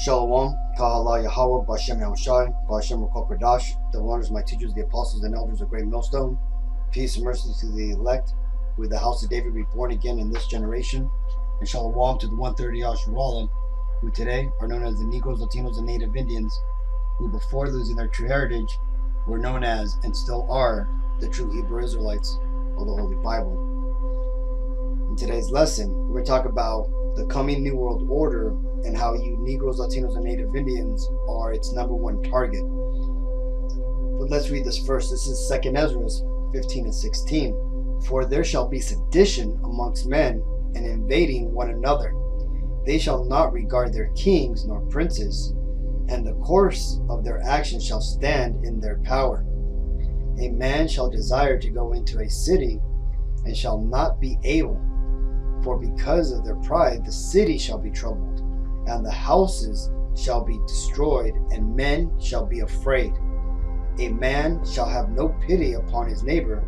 Shalom, Kahala Yahweh, Bashem Yahushai, Bashem Rakopradash, the wonders, my teachers, the apostles, and elders of Great Millstone. Peace and mercy to the elect, who the house of David reborn again in this generation. And Shalom to the 130 Yasharallah, who today are known as the Negroes, Latinos, and Native Indians, who before losing their true heritage were known as, and still are, the true Hebrew Israelites of the Holy Bible. In today's lesson, we're going to talk about the coming New World Order and how you Negroes, Latinos, and Native Indians are its number one target. But let's read this first. This is 2 Ezra 15 and 16. For there shall be sedition amongst men, and invading one another. They shall not regard their kings nor princes, and the course of their actions shall stand in their power. A man shall desire to go into a city, and shall not be able. For because of their pride the city shall be troubled, and the houses shall be destroyed, and men shall be afraid. A man shall have no pity upon his neighbor,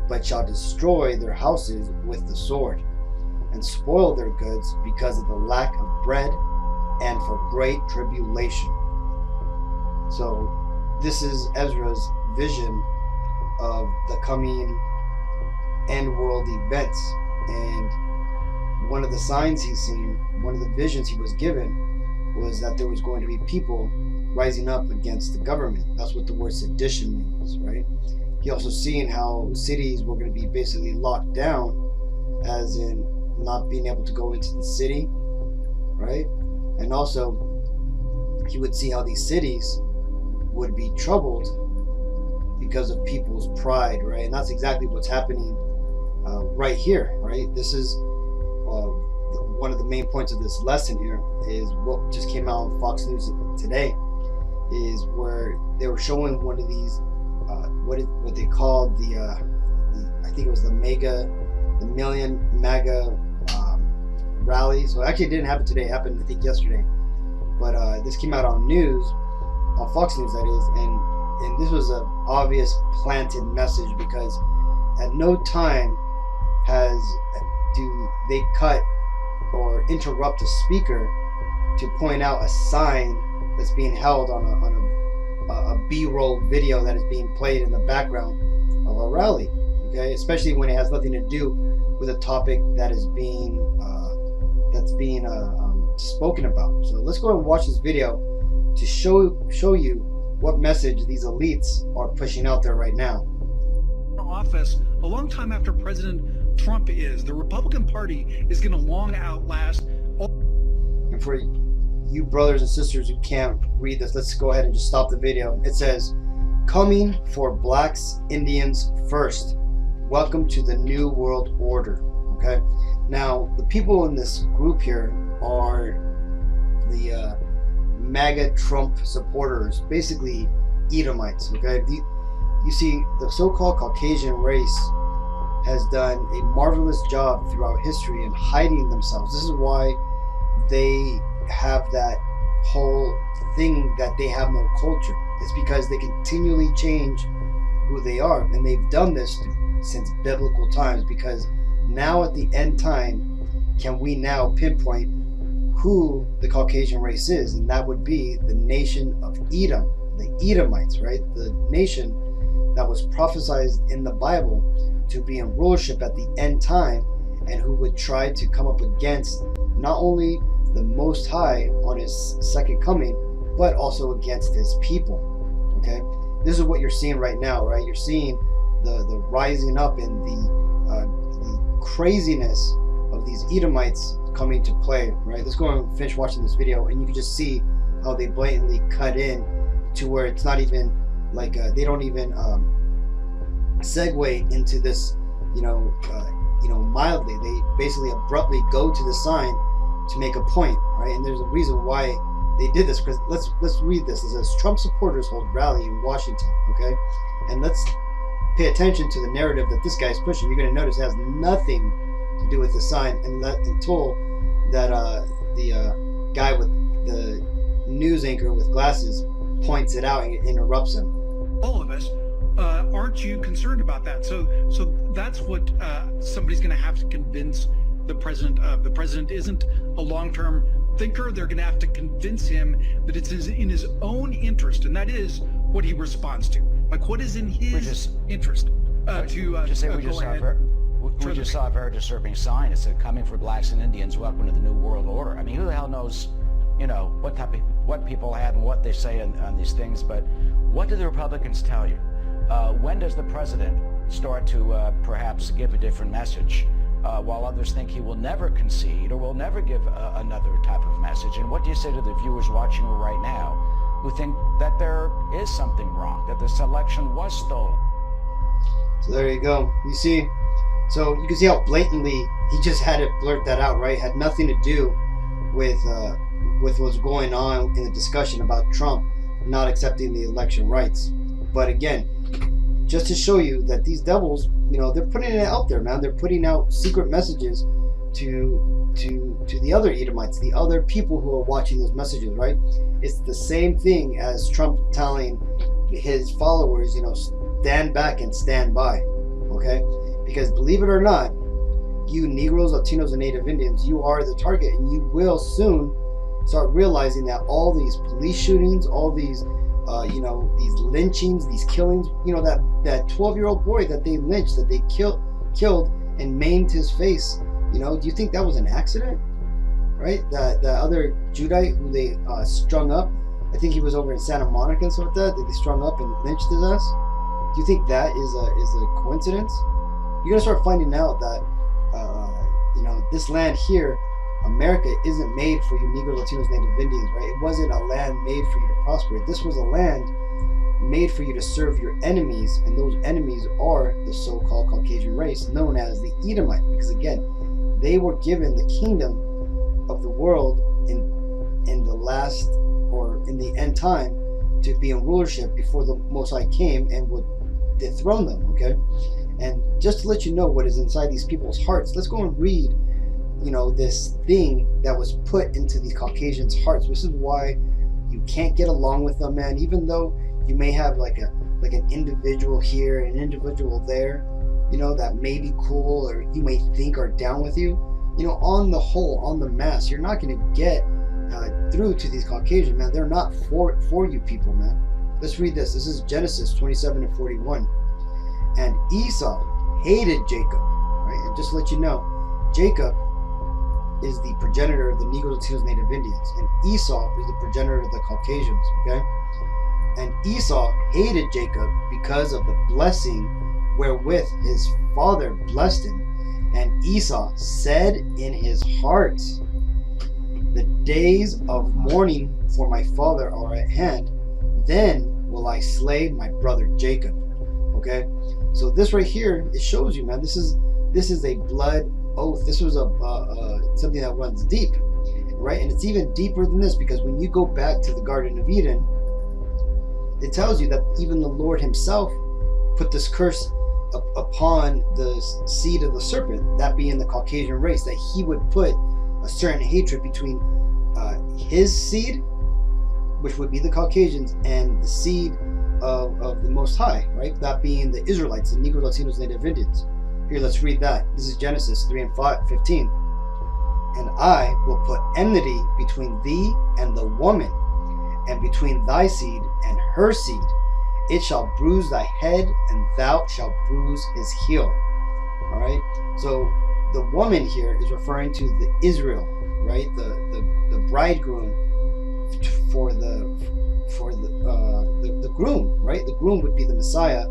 but shall destroy their houses with the sword, and spoil their goods because of the lack of bread, and for great tribulation. So this is Ezra's vision of the coming end world events, and one of the signs he's seen, one of the visions he was given, was that there was going to be people rising up against the government. That's what the word sedition means, right? He also seen how cities were going to be basically locked down, as in not being able to go into the city, right? And also he would see how these cities would be troubled because of people's pride, right? And that's exactly what's happening right here, right? This is one of the main points of this lesson here is what just came out on Fox News today, is where they were showing one of these what they called the I think it was the million MAGA rally. So actually it didn't happen today, it happened I think yesterday, but this came out on news, on Fox News that is, and this was an obvious planted message, because at no time do they cut or interrupt a speaker to point out a sign that's being held on a B-roll video that is being played in the background of a rally. Okay, especially when it has nothing to do with a topic that is being spoken about. So let's go and watch this video to show you what message these elites are pushing out there right now. Office a long time after President Trump is. The Republican Party is going to long outlast. And for you brothers and sisters who can't read this, let's go ahead and just stop the video. It says, "Coming for blacks, Indians first. Welcome to the New World Order." Okay. Now, the people in this group here are the MAGA Trump supporters, basically Edomites. Okay. You see, the so-called Caucasian race has done a marvelous job throughout history in hiding themselves. This is why they have that whole thing that they have no culture. It's because they continually change who they are, and they've done this since biblical times, because now at the end time can we now pinpoint who the Caucasian race is, and that would be the nation of Edom, the Edomites, right? The nation that was prophesied in the Bible to be in rulership at the end time, and who would try to come up against not only the Most High on his second coming, but also against his people. Okay, this is what you're seeing right now, right? You're seeing the rising up and the craziness of these Edomites coming to play, right? Let's go and finish watching this video, and you can just see how they blatantly cut in to where it's not even like they don't even segue into this, mildly. They basically abruptly go to the sign to make a point, right? And there's a reason why they did this, because let's read this. It says, "Trump supporters hold rally in Washington." Okay, and let's pay attention to the narrative that this guy is pushing. You're going to notice it has nothing to do with the sign, until that the guy with the news anchor with glasses points it out and interrupts him. All of us, aren't you concerned about that? So that's what somebody's going to have to convince the president of. The president isn't a long-term thinker. They're going to have to convince him that it's in his own interest, and that is what he responds to. Like, what is in his interest? We just saw a very disturbing sign. It said, "Coming for blacks and Indians, welcome to the New World Order." I mean, who the hell knows, what people have and what they say on these things? But what do the Republicans tell you? When does the president start to perhaps give a different message, while others think he will never concede or will never give another type of message? And what do you say to the viewers watching right now who think that there is something wrong, that this election was stolen? So there you go. You see, so you can see how blatantly he just had to blurt that out, right? It had nothing to do with what's going on in the discussion about Trump not accepting the election rights. But again, just to show you that these devils, they're putting it out there, man. They're putting out secret messages to the other Edomites, the other people who are watching those messages, right? It's the same thing as Trump telling his followers, stand back and stand by, okay? Because believe it or not, you Negroes, Latinos, and Native Indians, you are the target, and you will soon start realizing that all these police shootings, all these these lynchings, these killings, that 12-year-old boy that they lynched, that they killed and maimed his face, do you think that was an accident? Right? That other Judite who they strung up, I think he was over in Santa Monica and stuff like that they strung up and lynched his ass. Do you think that is a coincidence? You're gonna start finding out that this land here, America, isn't made for you Negroes, Latinos, Native Indians, right? It wasn't a land made for you to prosper. This was a land made for you to serve your enemies, and those enemies are the so-called Caucasian race known as the Edomite, because again, they were given the kingdom of the world in the last, or in the end time, to be in rulership before the Most High came and would dethrone them, okay? And just to let you know what is inside these people's hearts, let's go and read this thing that was put into the Caucasians' hearts. This is why you can't get along with them, man. Even though you may have like an individual here, an individual there, that may be cool, or you may think are down with you. On the whole, on the mass, you're not going to get through to these Caucasians, man. They're not for you people, man. Let's read this. This is Genesis 27-41. And Esau hated Jacob, right? And just to let you know, Jacob is the progenitor of the Negroes, Latinos, Native Indians, and Esau is the progenitor of the Caucasians, okay? And Esau hated Jacob because of the blessing wherewith his father blessed him. And Esau said in his heart, "The days of mourning for my father are at hand, then will I slay my brother Jacob." Okay, so this right here, it shows you, man, this is a blood oath. This was something that runs deep, right? And it's even deeper than this, because when you go back to the Garden of Eden, it tells you that even the Lord himself put this curse upon the seed of the serpent, that being the Caucasian race, that he would put a certain hatred between his seed, which would be the Caucasians, and the seed of the Most High, right? That being the Israelites, the Negroes, Latinos, Native Indians. Here, let's read that. This is Genesis 3:15. "And I will put enmity between thee and the woman, and between thy seed and her seed. It shall bruise thy head, and thou shalt bruise his heel." All right. So the woman here is referring to the Israel, right? The bridegroom for the groom, right? The groom would be the Messiah.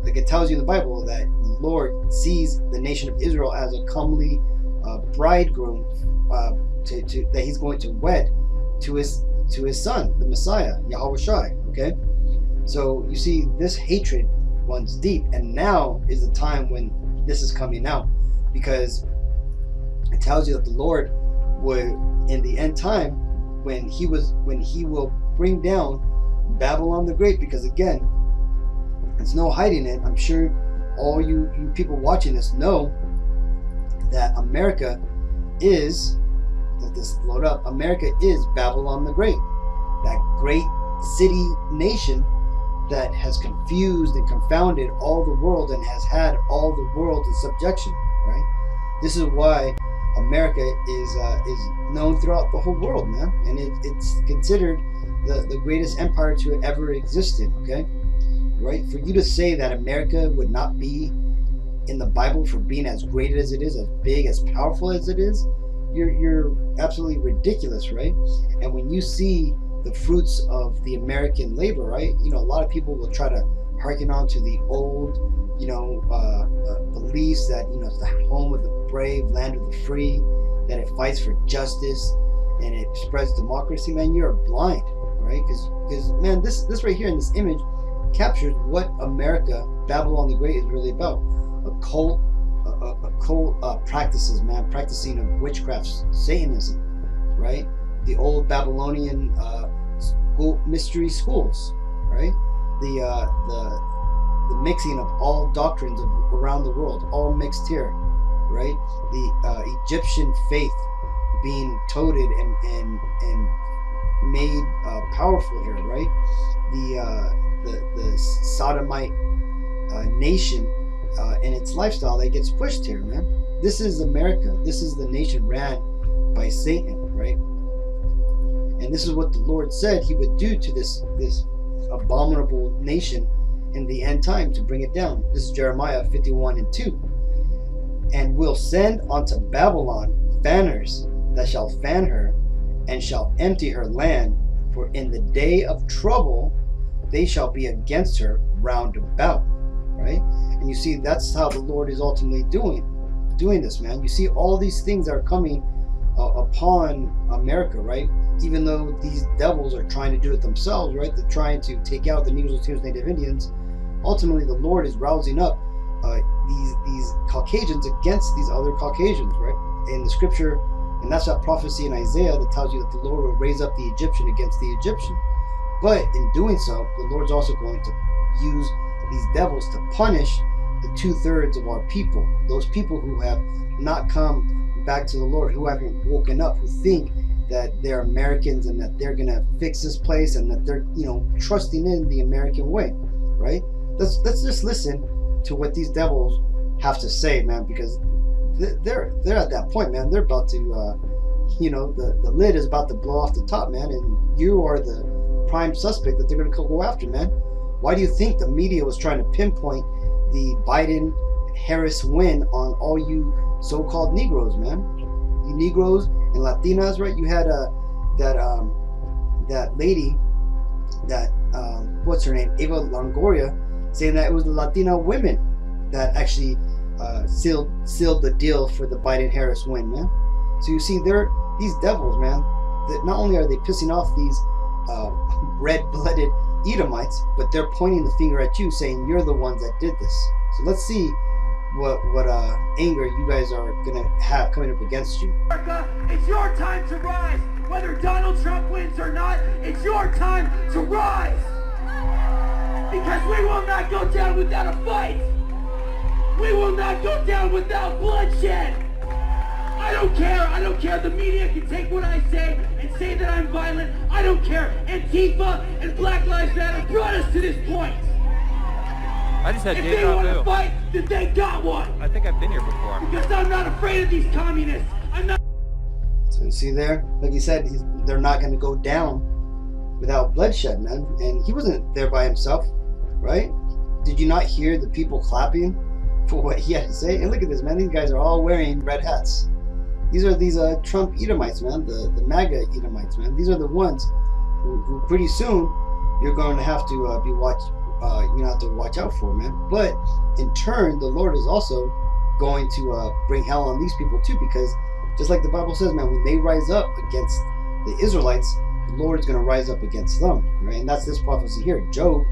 Like it tells you in the Bible that the Lord sees the nation of Israel as a comely bridegroom that he's going to wed to his son, the Messiah, Yahweh Shai. Okay, so you see this hatred runs deep, and now is the time when this is coming out, because it tells you that the Lord would, in the end time, when he will bring down Babylon the Great, because again, there's no hiding it. I'm sure all you people watching this know that America is, let this load up, America is Babylon the Great, that great city nation that has confused and confounded all the world and has had all the world in subjection, right? This is why America is known throughout the whole world, man, and it's considered the greatest empire to ever existed. Okay, right? For you to say that America would not be in the Bible for being as great as it is, as big, as powerful as it is, you're absolutely ridiculous, right? And when you see the fruits of the American labor, right? You know, a lot of people will try to harken on to the old, beliefs that, it's the home of the brave, land of the free, that it fights for justice and it spreads democracy. Man, you're blind, right? Because man, this right here in this image captures what America, Babylon the Great, is really about. Occult practices, man, practicing of witchcraft, Satanism, right? The old Babylonian mystery schools, right? The mixing of all doctrines around the world, all mixed here, right? The Egyptian faith being toted and made powerful here, right? The sodomite nation and its lifestyle that gets pushed here, man. This is America. This is the nation ran by Satan, right? And this is what the Lord said he would do to this abominable nation in the end time to bring it down. This is Jeremiah 51:2. And will send unto Babylon fanners that shall fan her, and shall empty her land, for in the day of trouble they shall be against her round about. Right? And you see, that's how the Lord is ultimately doing this, man. You see all these things that are coming upon America, right? Even though these devils are trying to do it themselves, right? They're trying to take out the Negros, Latinos, Native Indians. Ultimately, the Lord is rousing up these Caucasians against these other Caucasians, right? In the scripture, and that's that prophecy in Isaiah that tells you that the Lord will raise up the Egyptian against the Egyptian. But in doing so, the Lord's also going to use these devils to punish the 2/3 of our people, those people who have not come back to the Lord, who haven't woken up, who think that they're Americans and that they're gonna fix this place and that they're trusting in the American way, right? Let's just listen to what these devils have to say, man, because they're at that point, man. They're about to the lid is about to blow off the top, man, and you are the prime suspect that they're gonna go after, man. Why do you think the media was trying to pinpoint the Biden-Harris win on all you so-called Negroes, man? You Negroes and Latinas, right? You had that lady, that what's her name, Eva Longoria, saying that it was the Latina women that actually sealed the deal for the Biden-Harris win, man. So you see, these devils, man. That not only are they pissing off these red-blooded Edomites, but they're pointing the finger at you, saying you're the ones that did this. So let's see what anger you guys are gonna have coming up against you. America, it's your time to rise. Whether Donald Trump wins or not, it's your time to rise. Because we will not go down without a fight. We will not go down without bloodshed. I don't care. The media can take what I say and say that I'm violent. I don't care. Antifa and Black Lives Matter brought us to this point. I just had If they want to fight, then they got one. I think I've been here before. Because I'm not afraid of these communists. I'm not. So you see there, like he said, they're not going to go down without bloodshed, man. And he wasn't there by himself, right? Did you not hear the people clapping for what he had to say? And look at this, man. These guys are all wearing red hats. These are these Trump Edomites, man, the MAGA Edomites, man. These are the ones who pretty soon you're going to have to have to watch out for, man. But in turn, the Lord is also going to bring hell on these people too, because just like the Bible says, man, when they rise up against the Israelites, the Lord is going to rise up against them, right? And that's this prophecy here, Job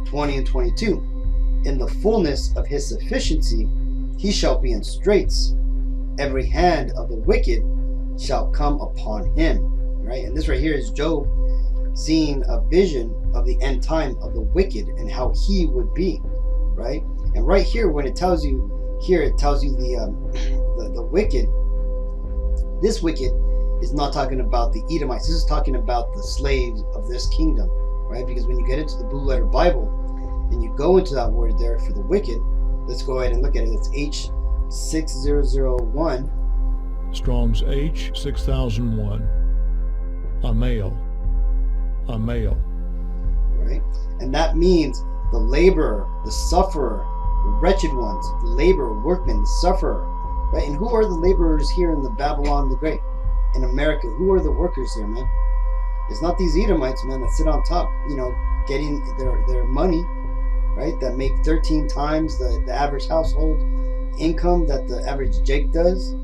20:22. In the fullness of his sufficiency, he shall be in straits. Every hand of the wicked shall come upon him, right? And this right here is Job seeing a vision of the end time of the wicked and how he would be, right? And right here, when it tells you here, it tells you the wicked. This wicked is not talking about the Edomites. This is talking about the slaves of this kingdom, right? Because when you get into the Blue Letter Bible and you go into that word there for the wicked, let's go ahead and look at it. It's H6001. Strong's H 6001. A male. A male. Right? And that means the laborer, the sufferer, the wretched ones, the laborer, workman, the sufferer. Right? And who are the laborers here in the Babylon the Great? In America, who are the workers here, man? It's not these Edomites, man, that sit on top, getting their money, right? That make 13 times the average household income that the average Jake does,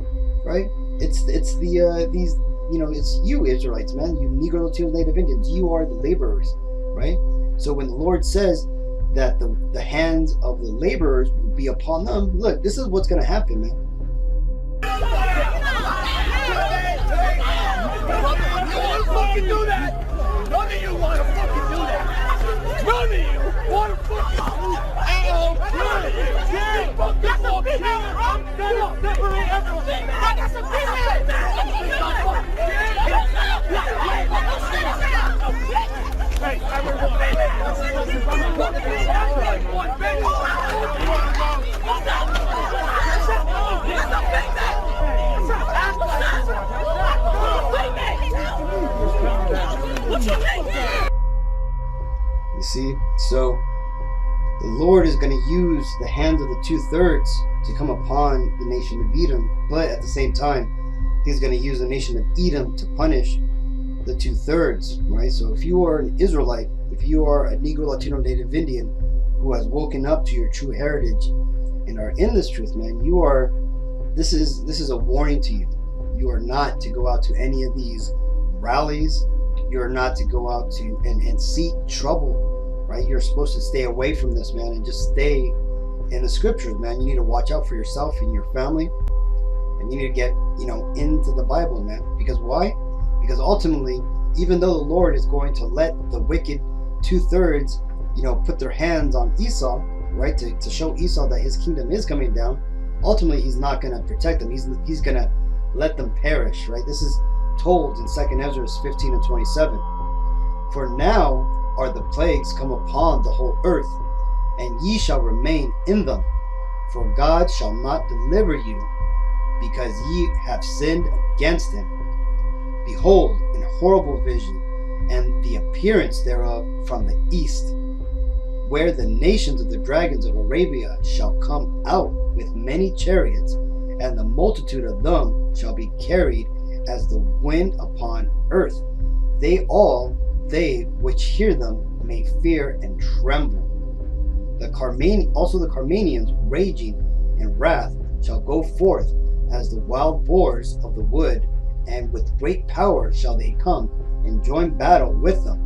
right? It's it's you Israelites, man, you Negro, Latino, Native Indians, you are the laborers, right? So when the Lord says that the hands of the laborers will be upon them, look, this is what's going to happen, man. Fucking do that! None of you want to fucking do that! None of you want to fucking do that! None of you! That's a big man! I'm gonna separate everything! I got some big Hey, everyone! You see, so the Lord is going to use the hands of the 2/3 to come upon the nation of Edom, but at the same time, He's going to use the nation of Edom to punish the 2/3, right? So if you are an Israelite, if you are a Negro, Latino, Native Indian who has woken up to your true heritage and are in this truth, man, this is a warning to you. You are not to go out to any of these rallies. You're not to go out to and seek trouble, right? You're supposed to stay away from this, man, and just stay in the scriptures, man. You need to watch out for yourself and your family, and you need to get, into the Bible, man. Because why? Because ultimately, even though the Lord is going to let the wicked 2/3, put their hands on Esau, right, to show Esau that his kingdom is coming down, ultimately He's not going to protect them. He's going to let them perish, right? This is told in 2 Ezra 15 and 27. For now are the plagues come upon the whole earth, and ye shall remain in them. For God shall not deliver you, because ye have sinned against Him. Behold, an horrible vision, and the appearance thereof from the east, where the nations of the dragons of Arabia shall come out with many chariots, and the multitude of them shall be carried as the wind upon earth. They which hear them may fear and tremble. Also the Carmanians raging in wrath shall go forth as the wild boars of the wood, and with great power shall they come and join battle with them,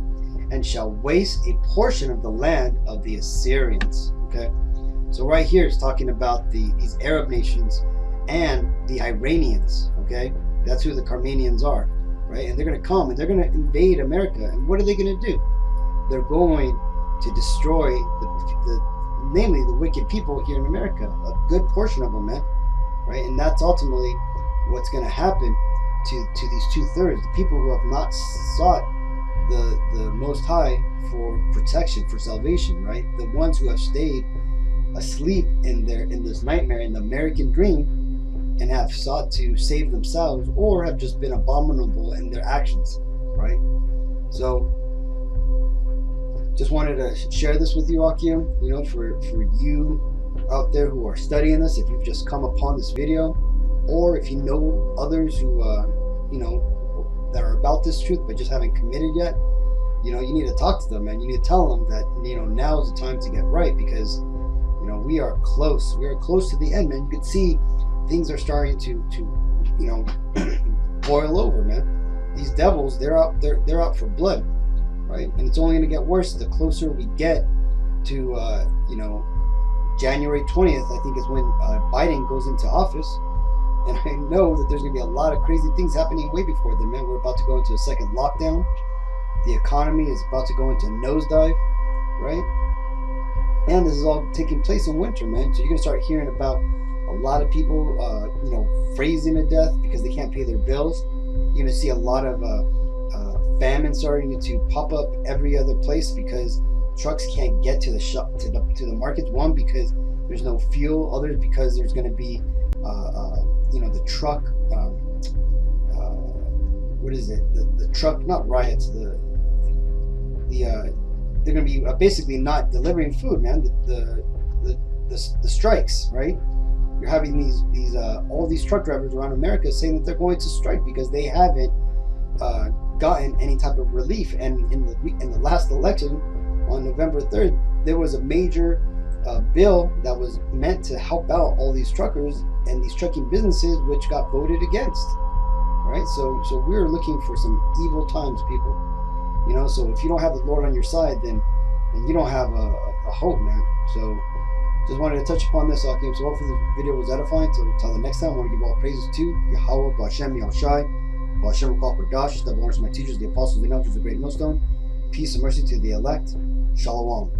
and shall waste a portion of the land of the Assyrians. Okay, so right here it's talking about these Arab nations and the Iranians. Okay, that's who the Carmanians are, right? And they're going to come and they're going to invade America. And what are they going to do? They're going to destroy namely the wicked people here in America, a good portion of them, man, right? And that's ultimately what's going to happen to these 2/3, the people who have not sought the Most High for protection, for salvation, right? The ones who have stayed asleep in this nightmare, in the American dream, and have sought to save themselves, or have just been abominable in their actions, right? So just wanted to share this with you, Akim, for you out there who are studying this, if you've just come upon this video, or if you know others who that are about this truth but just haven't committed yet, you need to talk to them, and you need to tell them that now is the time to get right, because we are close to the end, man. You can see things are starting to boil over, man. These devils, they're out for blood, right? And it's only going to get worse the closer we get to January 20th, I think, is when Biden goes into office. And I know that there's going to be a lot of crazy things happening way before then, man. We're about to go into a second lockdown. The economy is about to go into a nosedive, right? And this is all taking place in winter, man. So you're going to start hearing about a lot of people, freezing to death because they can't pay their bills. You're going to see a lot of famine starting to pop up every other place because trucks can't get to the shop, to the markets. One, because there's no fuel. Others, because there's going to be the truck what is it? The truck, not riots. They're gonna be basically not delivering food, man. The strikes, right? You're having these all these truck drivers around America saying that they're going to strike because they haven't gotten any type of relief. And in the last election on November 3rd, there was a major bill that was meant to help out all these truckers and these trucking businesses, which got voted against. Right? So we're looking for some evil times, people. You know, so if you don't have the Lord on your side, then you don't have a hope, man. So just wanted to touch upon this, Akim. So hopefully the video was edifying. So until the next time, I want to give all praises to Yahweh, Ba'Shem, Yahushai, Ba'Shem, Rakal, Kodash, the honors my teachers, the apostles, the elders, the great millstone. Peace and mercy to the elect. Shalom.